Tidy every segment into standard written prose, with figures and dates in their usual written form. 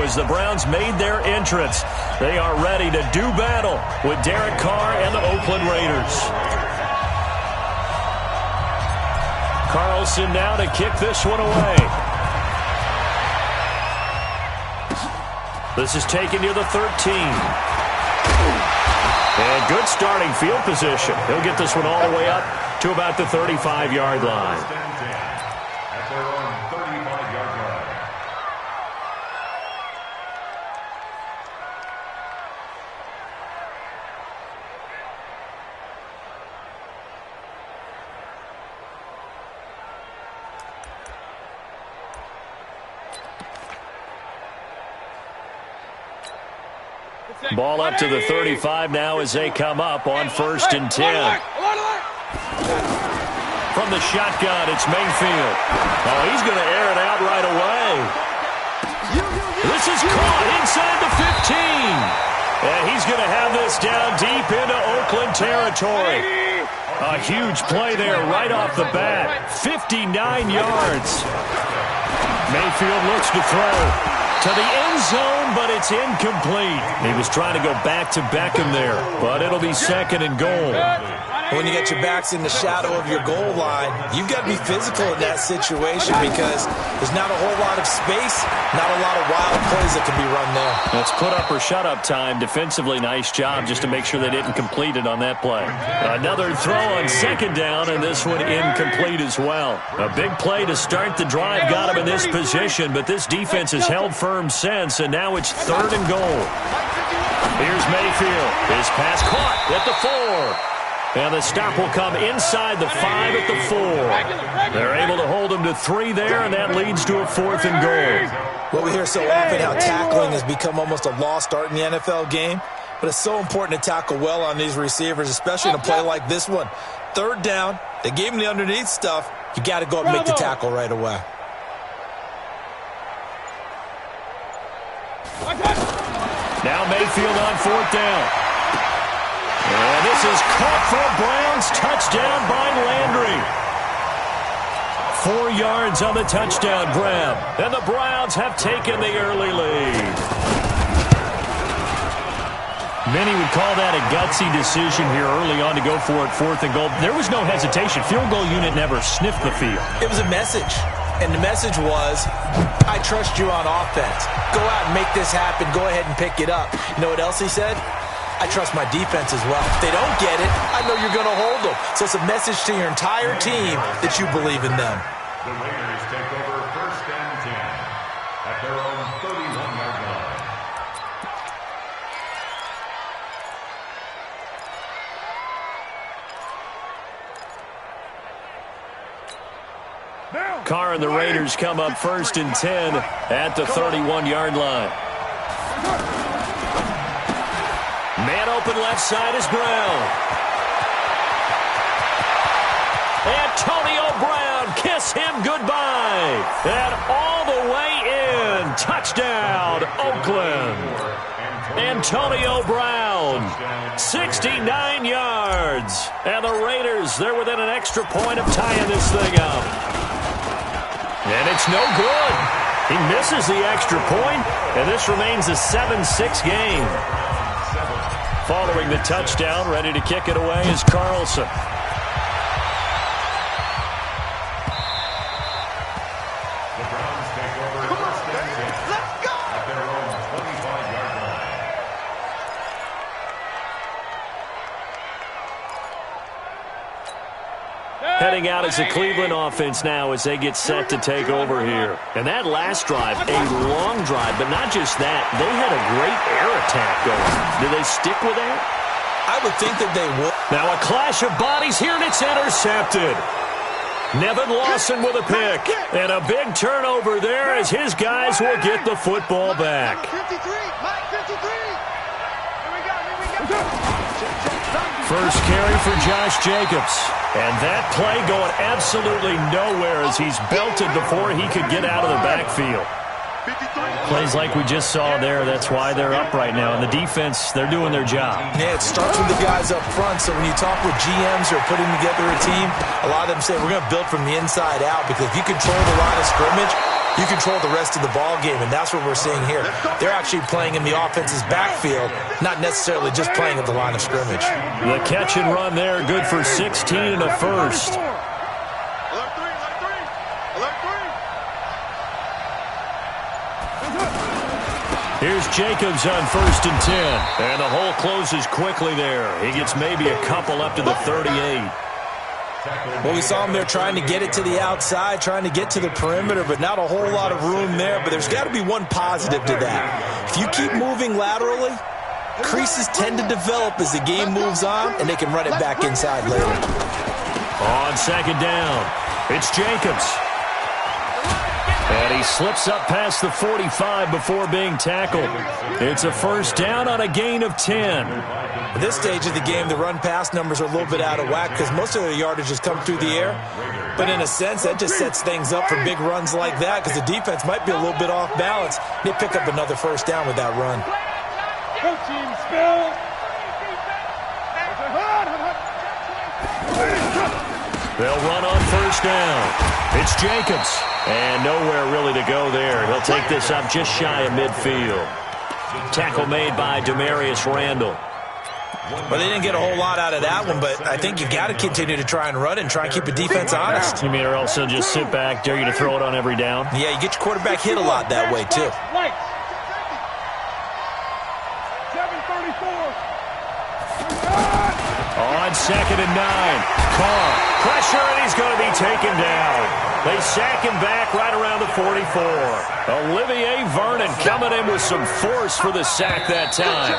as the Browns made their entrance. They are ready to do battle with Derek Carr and the Oakland Raiders. Carlson now to kick this one away. This is taken near the 13. And good starting field position. He'll get this one all the way up to about the 35-yard line. Ball up to the 35 now as they come up on 1st and 10. From the shotgun, it's Mayfield. Oh, he's going to air it out right away. This is caught inside the 15. And he's going to have this down deep into Oakland territory. A huge play there right off the bat. 59 yards. Mayfield looks to throw to the end zone, but it's incomplete. He was trying to go back to Beckham there, but it'll be 2nd and goal. When you get your backs in the shadow of your goal line, you've got to be physical in that situation because there's not a whole lot of space, not a lot of wild plays that can be run there. That's put up or shut up time. Defensively, nice job just to make sure they didn't complete it on that play. Another throw on 2nd down, and this one incomplete as well. A big play to start the drive got him in this position, but this defense has held firm since, and now it's 3rd and goal. Here's Mayfield. His pass caught at the 4. And the stop will come inside the 5 at the 4. They're able to hold him to 3 there, and that leads to a 4th and goal. Well, we hear so often how tackling has become almost a lost art in the NFL game, but it's so important to tackle well on these receivers, especially in a play like this one. 3rd down, they gave him the underneath stuff. You got to go up and make the tackle right away. Now Mayfield on 4th down. And this is caught for a Browns touchdown by Landry. 4 yards on the touchdown grab. And the Browns have taken the early lead. Many would call that a gutsy decision here early on to go for it 4th and goal. There was no hesitation. Field goal unit never sniffed the field. It was a message. And the message was, I trust you on offense. Go out and make this happen. Go ahead and pick it up. You know what else he said? I trust my defense as well. If they don't get it, I know you're going to hold them. So it's a message to your entire team that you believe in them. The Raiders take over 1st and 10 at their own 31-yard line. Carr and the Raiders come up 1st and 10 at the 31-yard line. Man open left side is Brown. Antonio Brown, kiss him goodbye. And all the way in. Touchdown, Oakland. Antonio Brown, 69 yards. And the Raiders, they're within an extra point of tying this thing up. And it's no good. He misses the extra point, and this remains a 7-6 game. Following the touchdown, ready to kick it away is Carlson. The Browns take over 1st and 10 at their own 25-yard line. Heading out as the Cleveland offense now as they get set to take over here. And that last drive, a long drive, but not just that. They had a great air attack going. Do they stick with that? I would think that they would. Now a clash of bodies here, and it's intercepted. Nevin Lawson with a pick. And a big turnover there as his guys will get the football back. First carry for Josh Jacobs. And that play going absolutely nowhere as he's belted before he could get out of the backfield. Plays like we just saw there, that's why they're up right now. And the defense, they're doing their job. Yeah, it starts with the guys up front. So when you talk with GMs who are putting together a team, a lot of them say we're going to build from the inside out, because if you control the line of scrimmage, you control the rest of the ball game, and that's what we're seeing here. They're actually playing in the offense's backfield, not necessarily just playing at the line of scrimmage. The catch and run there, good for 16 and a first. Here's Jacobs on 1st and 10. And the hole closes quickly there. He gets maybe a couple up to the 38. Well, we saw him there trying to get it to the outside, trying to get to the perimeter, but not a whole lot of room there. But there's got to be one positive to that. If you keep moving laterally, creases tend to develop as the game moves on, and they can run it back inside later. On 2nd down, it's Jacobs. And he slips up past the 45 before being tackled. It's a 1st down on a gain of 10. At this stage of the game, the run-pass numbers are a little bit out of whack because most of their yardage has come through the air. But in a sense, that just sets things up for big runs like that because the defense might be a little bit off balance. They pick up another 1st down with that run. They'll run on 1st down. It's Jacobs. And nowhere really to go there. He'll take this up just shy of midfield. Tackle made by Nevarez209's. Well, they didn't get a whole lot out of that one, but I think you got to continue to try and run it and try and keep the defense honest. You mean or else they'll just sit back, dare you to throw it on every down? Yeah, you get your quarterback hit a lot that way, too. On 2nd and 9. Carr. Pressure, and he's going to be taken down. They sack him back right around the 44. Olivier Vernon coming in with some force for the sack that time.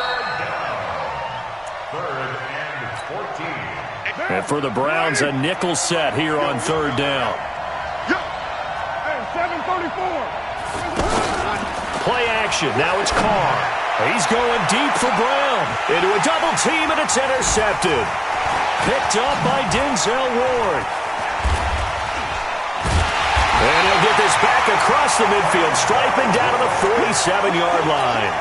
3rd and 14. And for the Browns, a nickel set here on 3rd down. Play action. Now it's Carr. He's going deep for Brown. Into a double team, and it's intercepted. Picked up by Denzel Ward. And he'll get this back across the midfield, striping down to the 47-yard line.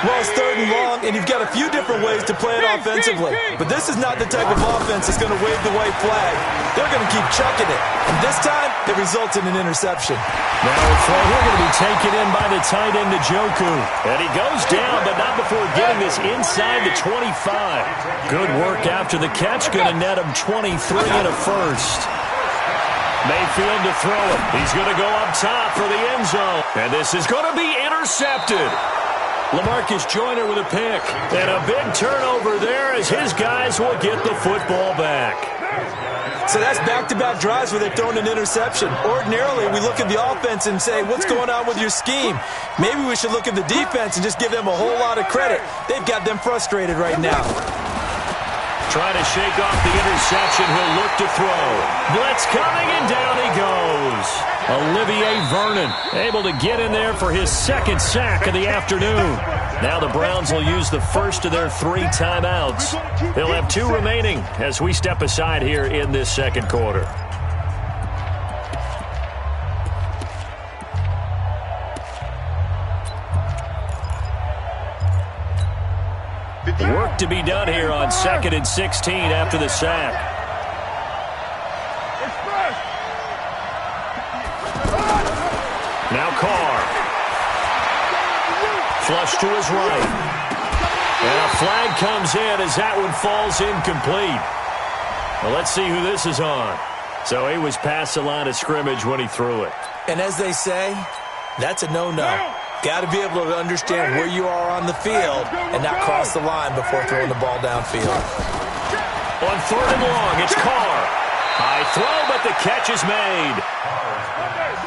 Well, it's 3rd and long, and you've got a few different ways to play it offensively. But this is not the type of offense that's going to wave the white flag. They're going to keep chucking it. And this time, it results in an interception. Now a throw here going to be taken in by the tight end, Njoku. And he goes down, but not before getting this inside the 25. Good work after the catch. Going to net him 23 and a first. Mayfield to throw it. He's going to go up top for the end zone. And this is going to be intercepted. LaMarcus Joyner with a pick. And a big turnover there as his guys will get the football back. So that's back-to-back drives where they've thrown an interception. Ordinarily, we look at the offense and say, what's going on with your scheme? Maybe we should look at the defense and just give them a whole lot of credit. They've got them frustrated right now. Trying to shake off the interception. He'll look to throw. Blitz coming, and down he goes. Olivier Vernon able to get in there for his 2nd sack of the afternoon. Now the Browns will use the first of their 3 timeouts. They'll have 2 remaining as we step aside here in this 2nd quarter. Work to be done here on 2nd and 16 after the sack. Now Carr. Flush to his right. And a flag comes in as that one falls incomplete. Well, let's see who this is on. So he was past the line of scrimmage when he threw it. And as they say, that's a no-no. Got to be able to understand where you are on the field and not cross the line before throwing the ball downfield. On 3rd and long, it's Carr. High throw, but the catch is made.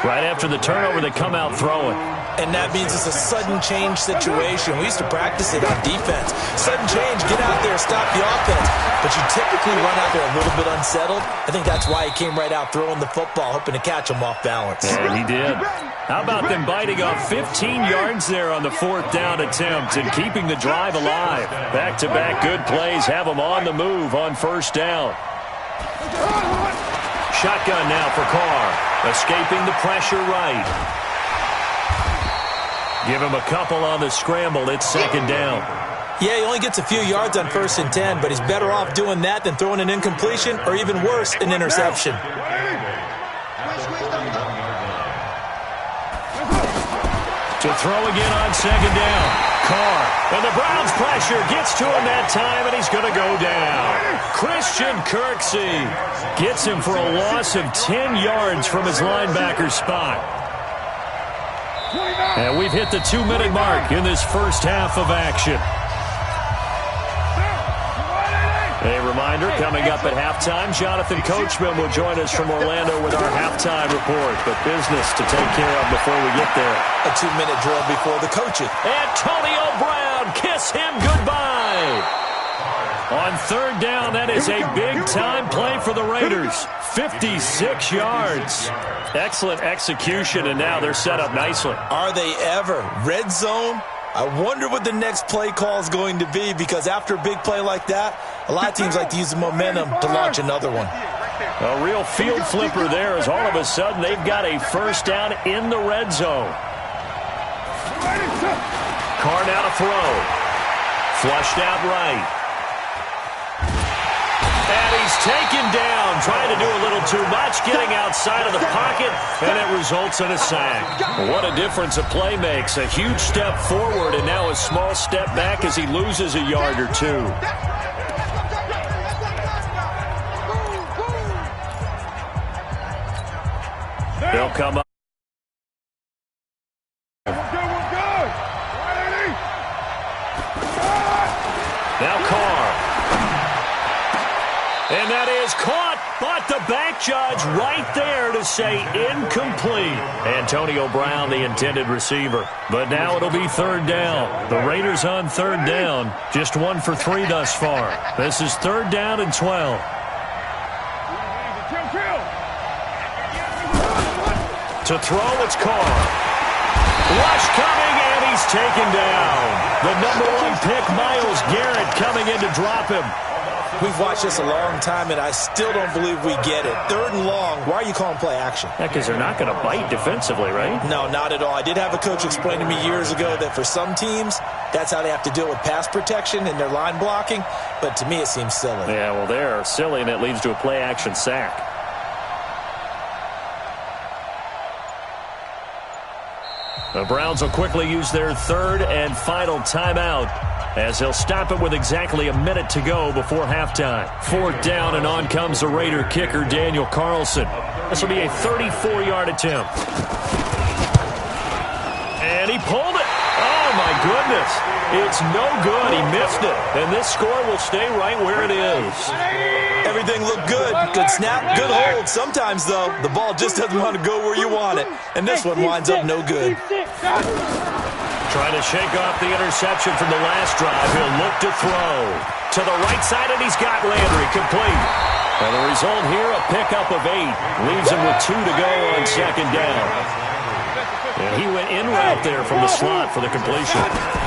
Right after the turnover, they come out throwing. And that means it's a sudden change situation. We used to practice it on defense. Sudden change, get out there, stop the offense. But you typically run out there a little bit unsettled. I think that's why he came right out throwing the football, hoping to catch him off balance. And he did. How about them biting off 15 yards there on the 4th down attempt and keeping the drive alive? Back-to-back good plays have them on the move on 1st down. Shotgun now for Carr. Escaping the pressure right. Give him a couple on the scramble. It's second down. Yeah, he only gets a few yards on 1st and 10, but he's better off doing that than throwing an incompletion or even worse, an interception. To throw again on second down. Carr. And the Browns pressure gets to him that time, and he's going to go down. Christian Kirksey gets him for a loss of 10 yards from his linebacker spot. And we've hit the 2-minute mark in this first half of action. A reminder, coming up at halftime, Jonathan Coachman will join us from Orlando with our halftime report. But business to take care of before we get there. A 2-minute drill before the coaching. Antonio Brown, kiss him goodbye. On third down, that is a big-time play for the Raiders. 56 yards. Excellent execution, and now they're set up nicely. Are they ever? Red zone? I wonder what the next play call is going to be, because after a big play like that, a lot of teams like to use the momentum to launch another one. A real field flipper there, as all of a sudden they've got a first down in the red zone. Carr now to throw. Flushed out right. And he's taken down, trying to do a little too much, getting outside of the pocket, and it results in a sack. What a difference a play makes. A huge step forward and now a small step back as he loses a yard or two. They'll come up. Now Carr. And that is caught, but the back judge right there to say incomplete. Antonio Brown, the intended receiver. But now it'll be third down. The Raiders on third down, just 1 for 3 thus far. This is third down and 12. To throw, it's Carr. Rush coming, and he's taken down. The number 1 pick, Myles Garrett, coming in to drop him. We've watched this a long time, and I still don't believe we get it. Third and long, why are you calling play action? Yeah, because they're not going to bite defensively, right? No, not at all. I did have a coach explain to me years ago that for some teams, that's how they have to deal with pass protection and their line blocking. But to me, it seems silly. Yeah, well, they're silly, and it leads to a play action sack. The Browns will quickly use their third and final timeout, as they'll stop it with exactly a minute to go before halftime. Fourth down, and on comes the Raider kicker, Daniel Carlson. This will be a 34-yard attempt. And he pulled it. Oh, my goodness. It's no good. He missed it. And this score will stay right where it is. Everything looked good. Good snap, good hold. Sometimes, though, the ball just doesn't want to go where you want it. And this one winds up no good. Trying to shake off the interception from the last drive. He'll look to throw. To the right side, and he's got Landry complete. And the result here, a pickup of 8. Leaves him with 2 to go on second down. And he went in route there from the slot for the completion.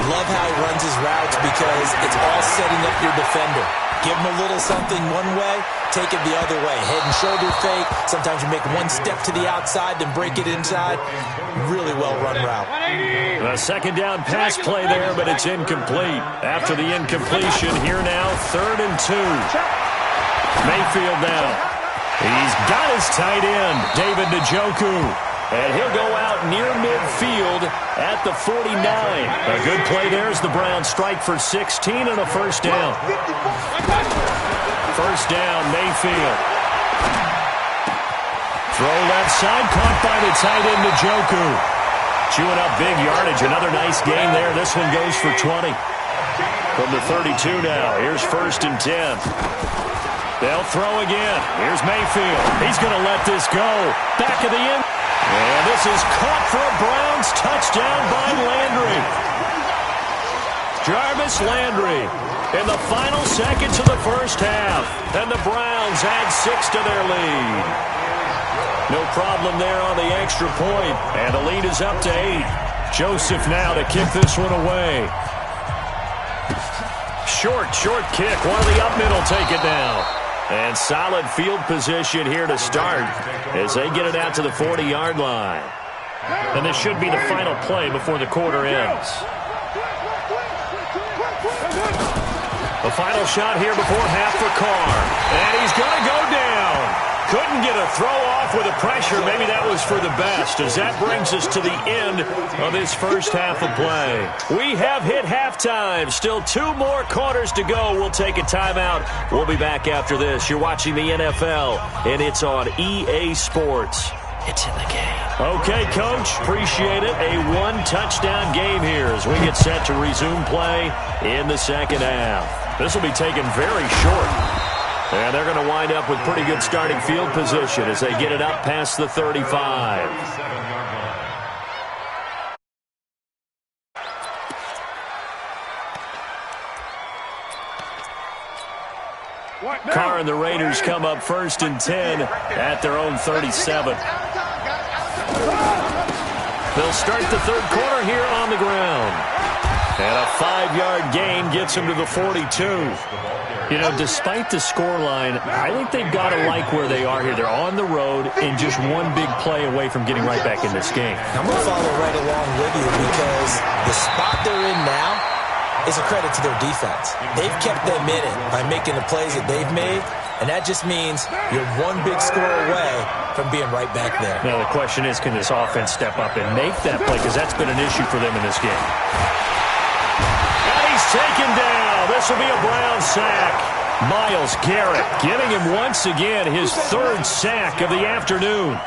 Love how he runs his routes because it's all setting up your defender. Give him a little something one way, take it the other way. Head and shoulder fake. Sometimes you make one step to the outside, then break it inside. Really well-run route. A second down pass play there, but it's incomplete. After the incompletion, here now, 3rd and 2. Mayfield now. He's got his tight end, David Njoku. And he'll go out near midfield at the 49. A good play there as the Browns strike for 16 and a first down. First down, Mayfield. Throw left side, caught by the tight end, Njoku. Chewing up big yardage. Another nice gain there. This one goes for 20. From the 32 now. Here's 1st and 10. They'll throw again. Here's Mayfield. He's going to let this go. Back of the end. And this is caught for a Browns touchdown by Landry. Jarvis Landry in the final seconds of the first half. And the Browns add 6 to their lead. No problem there on the extra point. And the lead is up to 8. Joseph now to kick this one away. Short kick. One of the up middle take it down. And solid field position here to start as they get it out to the 40-yard line. And this should be the final play before the quarter ends. The final shot here before half for Carr. And he's going to go down. Couldn't get a throw off with the pressure. Maybe that was for the best, as that brings us to the end of this first half of play. We have hit halftime. Still 2 more quarters to go. We'll take a timeout. We'll be back after this. You're watching the NFL, and it's on EA Sports. It's in the game. Okay, Coach, appreciate it. A 1-touchdown game here as we get set to resume play in the second half. This will be taken very short. And they're going to wind up with pretty good starting field position as they get it up past the 35. Carr and the Raiders come up 1st and 10 at their own 37. They'll start the third quarter here on the ground. And a 5-yard gain gets them to the 42. You know, despite the scoreline, I think they've got to like where they are here. They're on the road and just one big play away from getting right back in this game. I'm going to follow right along with you because the spot they're in now is a credit to their defense. They've kept them in it by making the plays that they've made, and that just means you're one big score away from being right back there. Now, the question is, can this offense step up and make that play? Because that's been an issue for them in this game. And he's taken down. This will be a Brown sack. Myles Garrett giving him once again his 3rd sack of the afternoon.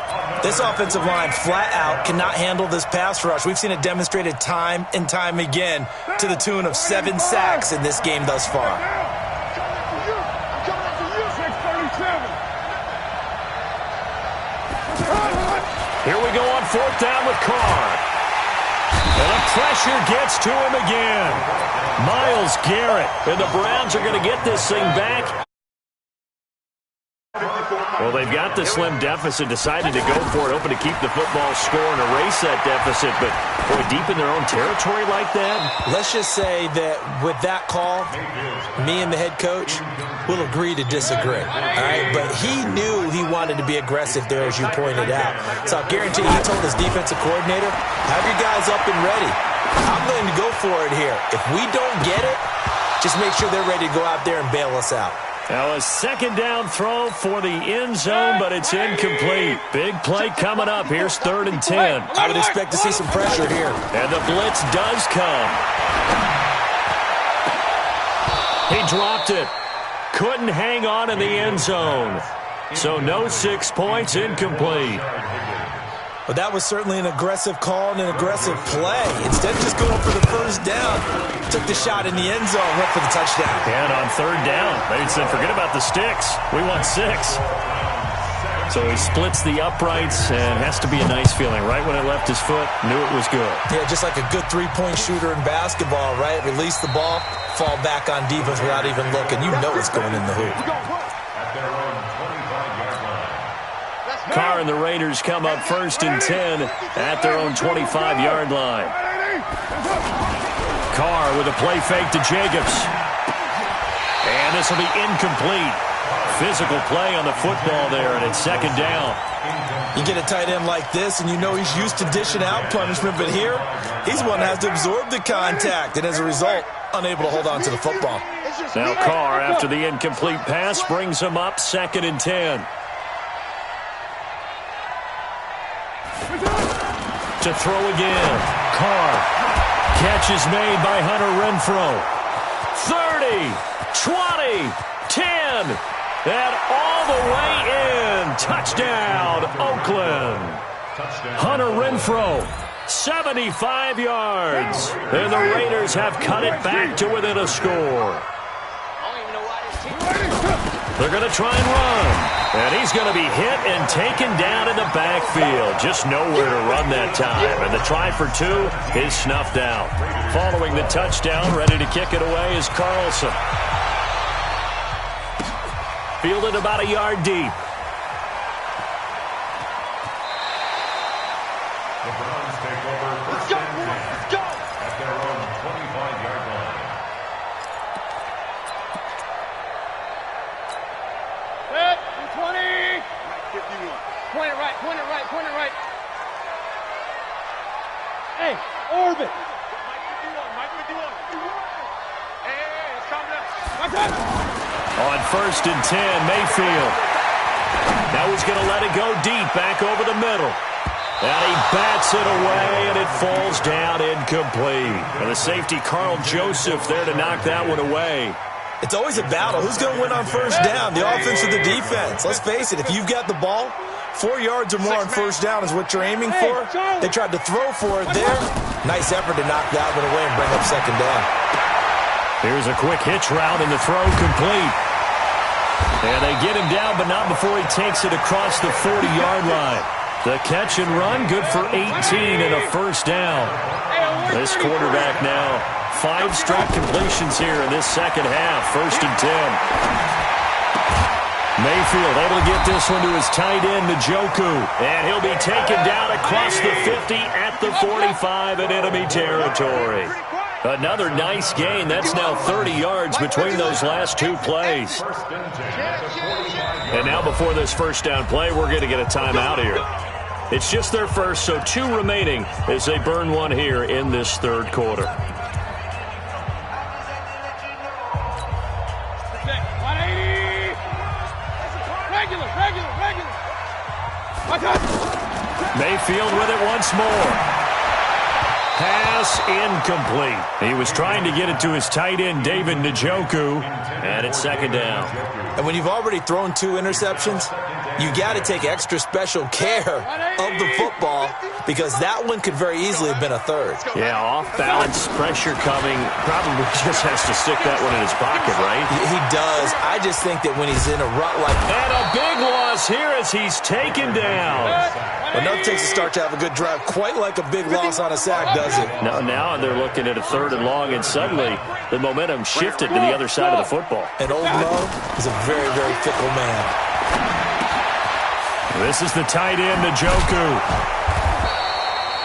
This offensive line flat out cannot handle this pass rush. We've seen it demonstrated time and time again to the tune of 7 sacks in this game thus far. Here we go on 4th down with Carr. And the pressure gets to him again. Myles Garrett. And the Browns are going to get this thing back. Well, they've got the slim deficit, decided to go for it, hoping to keep the football score and erase that deficit. But, boy, deep in their own territory like that. Let's just say that with that call, me and the head coach will agree to disagree. All right? But he knew he wanted to be aggressive there, as you pointed out. So I guarantee he told his defensive coordinator, have your guys up and ready. I'm going to go for it here. If we don't get it, just make sure they're ready to go out there and bail us out. Now a 2nd down throw for the end zone, but it's incomplete. Big play coming up. Here's 3rd and 10. I would expect to see some pressure here. And the blitz does come. He dropped it. Couldn't hang on in the end zone. So no 6 points, incomplete. But that was certainly an aggressive call and an aggressive play. Instead of just going for the 1st down, took the shot in the end zone, went for the touchdown. And on 3rd down, they said, forget about the sticks. We want 6. So he splits the uprights, and has to be a nice feeling. Right when it left his foot, knew it was good. Yeah, just like a good 3-point shooter in basketball, right? Release the ball, fall back on defense without even looking. You know it's going in the hoop. Carr and the Raiders come up 1st and 10 at their own 25-yard line. Carr with a play fake to Jacobs. And this will be incomplete. Physical play on the football there, and it's 2nd down. You get a tight end like this, and you know he's used to dishing out punishment, but here, he's one that has to absorb the contact, and as a result, unable to hold on to the football. Now Carr, after the incomplete pass, brings him up 2nd and 10. To throw again. Carr. Catch is made by Hunter Renfrow. 30, 20, 10, and all the way in. Touchdown, Oakland. Hunter Renfrow, 75 yards. And the Raiders have cut it back to within a score. They're going to try and run. And he's going to be hit and taken down in the backfield. Just nowhere to run that time. And the try for 2 is snuffed out. Following the touchdown, ready to kick it away is Carlson. Fielded about a yard deep. The Browns take over 1st and 10 at their own 25-yard line. Point it right, point it right, point it right. first and 10. Mayfield. Now he's going to let it go deep, back over the middle. And he bats it away, and it falls down incomplete. And the safety, Carl Joseph, there to knock that one away. It's always a battle. Who's going to win on first down, the offense or the defense? Let's face it, if you've got the ball, 4 yards or more on first down is what you're aiming for. They tried to throw for it there. Nice effort to knock that one away and bring up second down. Here's a quick hitch route, and the throw complete. And they get him down, but not before he takes it across the 40-yard line. The catch and run, good for 18 and a first down. This quarterback now, 5 straight completions here in this second half. First and 10. Mayfield able to get this one to his tight end, Njoku. And he'll be taken down across the 50 at the 45 in enemy territory. Another nice gain. That's now 30 yards between those last 2 plays. And now before this first down play, we're going to get a timeout here. It's just their first, so 2 remaining as they burn one here in this third quarter. Mayfield with it once more. Pass incomplete. He was trying to get it to his tight end, David Njoku, and it's second down. And when you've already thrown 2 interceptions, you got to take extra special care of the football because that one could very easily have been a third. Yeah, off-balance, pressure coming. Probably just has to stick that one in his pocket, right? He does. I just think that when he's in a rut like that. And a big loss here as he's taken down. Well, nothing takes a start to have a good drive quite like a big loss on a sack, does it? No, now they're looking at a third and long, and suddenly the momentum shifted to the other side of the football. And old Mo is a very, very fickle man. This is the tight end, Njoku.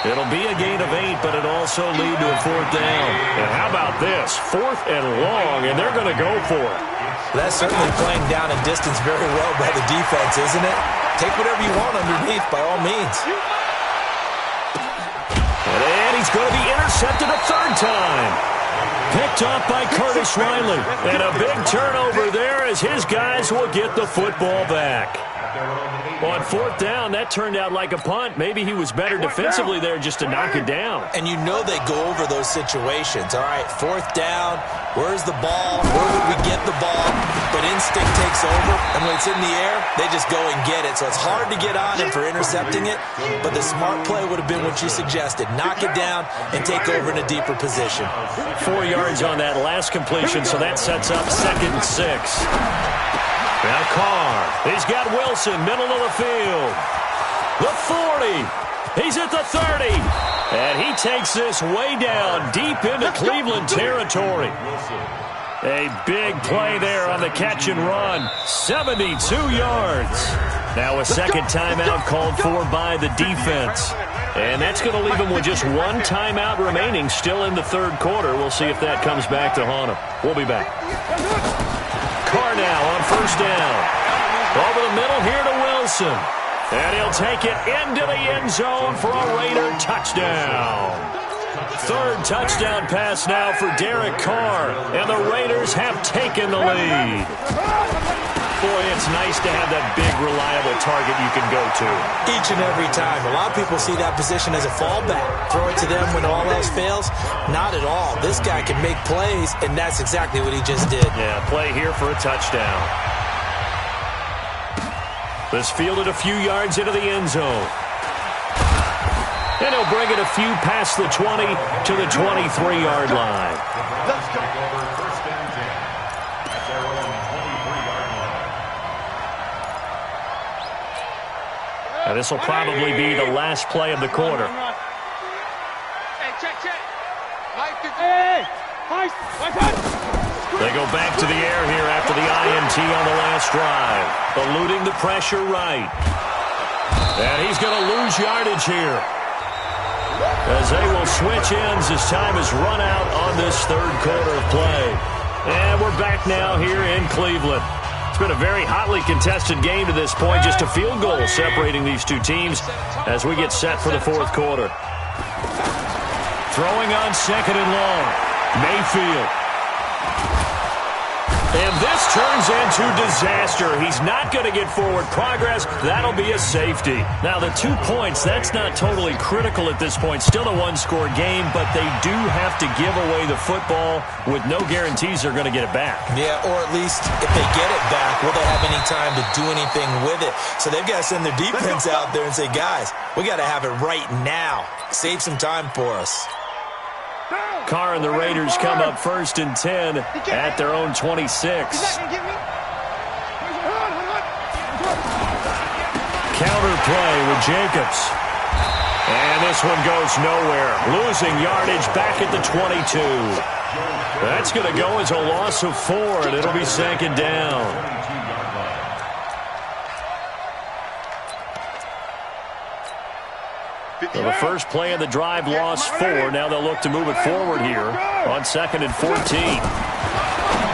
It'll be a gain of 8, but it'll also lead to a fourth down. And how about this? 4th and long, and they're going to go for it. That's certainly playing down and distance very well by the defense, isn't it? Take whatever you want underneath, by all means. And he's going to be intercepted a third time. Picked off by Curtis Riley. And a big turnover there as his guys will get the football back. On fourth down, that turned out like a punt. Maybe he was better defensively there just to knock it down. And you know they go over those situations. All right, fourth down, where's the ball? Where would we get the ball? But instinct takes over, and when it's in the air, they just go and get it. So it's hard to get on him for intercepting it, but the smart play would have been what you suggested. Knock it down and take over in a deeper position. 4 yards on that last completion, so that sets up 2nd and 6. Now Carr, he's got Wilson, middle of the field. The 40, he's at the 30. And he takes this way down, deep into Cleveland territory. A big play there on the catch and run, 72 yards. Now a second timeout called for by the defense. And that's going to leave him with just 1 timeout remaining, still in the third quarter. We'll see if that comes back to haunt him. We'll be back. Carr now on first down. Over the middle here to Wilson. And he'll take it into the end zone for a Raider touchdown. Third touchdown pass now for Derek Carr. And the Raiders have taken the lead. Boy, it's nice to have that big, reliable target you can go to. Each and every time. A lot of people see that position as a fallback. Throw it to them when all else fails. Not at all. This guy can make plays, and that's exactly what he just did. Yeah, play here for a touchdown. This fielded a few yards into the end zone. And he'll bring it a few past the 20 to the 23-yard line. Let's go. First and 10 at their own 23-yard line. Now this will probably be the last play of the quarter. They go back to the air here after the INT on the last drive. Eluding the pressure right. And he's going to lose yardage here, as they will switch ends as time has run out on this third quarter of play. And we're back now here in Cleveland. It's been a very hotly contested game to this point. Just a field goal separating these two teams as we get set for the fourth quarter. Throwing on second and long. Mayfield. And this turns into disaster. He's not going to get forward progress. That'll be a safety. Now, the 2 points, that's not totally critical at this point. Still a one-score game, but they do have to give away the football with no guarantees they're going to get it back. Yeah, or at least if they get it back, will they have any time to do anything with it? So they've got to send their defense out there and say, guys, we got to have it right now. Save some time for us. Carr and the Raiders come up 1st and 10 at their own 26. Counter play with Jacobs. And this one goes nowhere. Losing yardage back at the 22. That's going to go as a loss of 4, and it'll be 2nd down. So the first play of the drive lost 4. Now they'll look to move it forward here on 2nd and 14.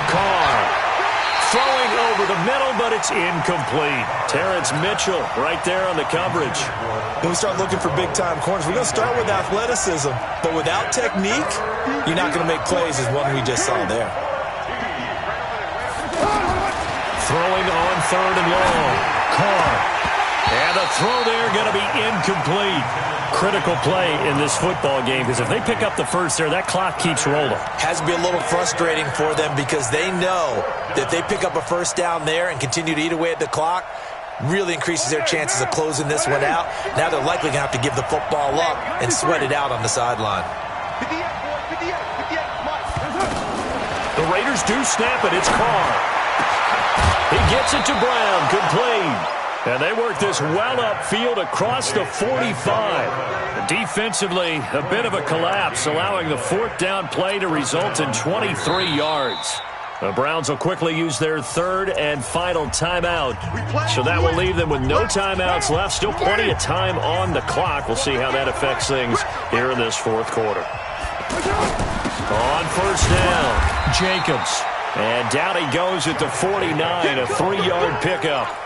Carr throwing over the middle, but it's incomplete. Terrence Mitchell right there on the coverage. When we start looking for big-time corners, we're going to start with athleticism. But without technique, you're not going to make plays as one we just saw there. Throwing on 3rd and long. Carr. And the throw there going to be incomplete. Critical play in this football game because if they pick up the first there, that clock keeps rolling. Has to be a little frustrating for them because they know that if they pick up a first down there and continue to eat away at the clock, really increases their chances of closing this one out. Now they're likely going to have to give the football up and sweat it out on the sideline. The Raiders do snap it. It's Carr. He gets it to Brown. Complete. And they work this well upfield across the 45. Defensively, a bit of a collapse, allowing the 4th down play to result in 23 yards. The Browns will quickly use their 3rd and final timeout. So that will leave them with no timeouts left. Still plenty of time on the clock. We'll see how that affects things here in this 4th quarter. On 1st down, Jacobs. And down he goes at the 49, a 3-yard pickup.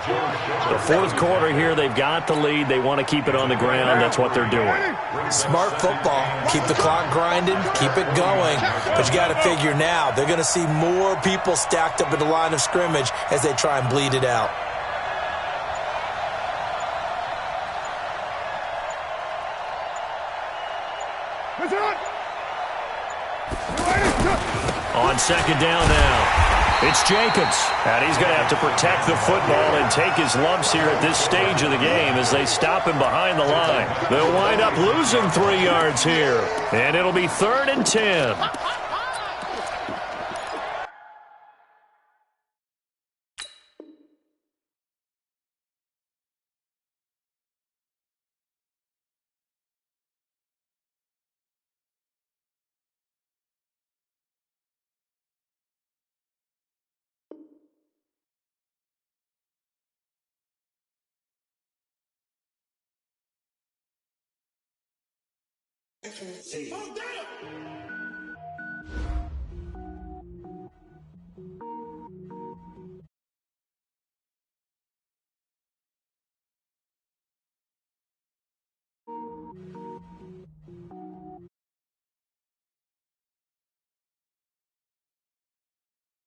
The 4th quarter here, they've got the lead. They want to keep it on the ground. That's what they're doing. Smart football. Keep the clock grinding. Keep it going. But you got to figure now, they're going to see more people stacked up at the line of scrimmage as they try and bleed it out. On 2nd down now. It's Jacobs, and he's going to have to protect the football and take his lumps here at this stage of the game as they stop him behind the line. They'll wind up losing 3 yards here, and it'll be 3rd and 10.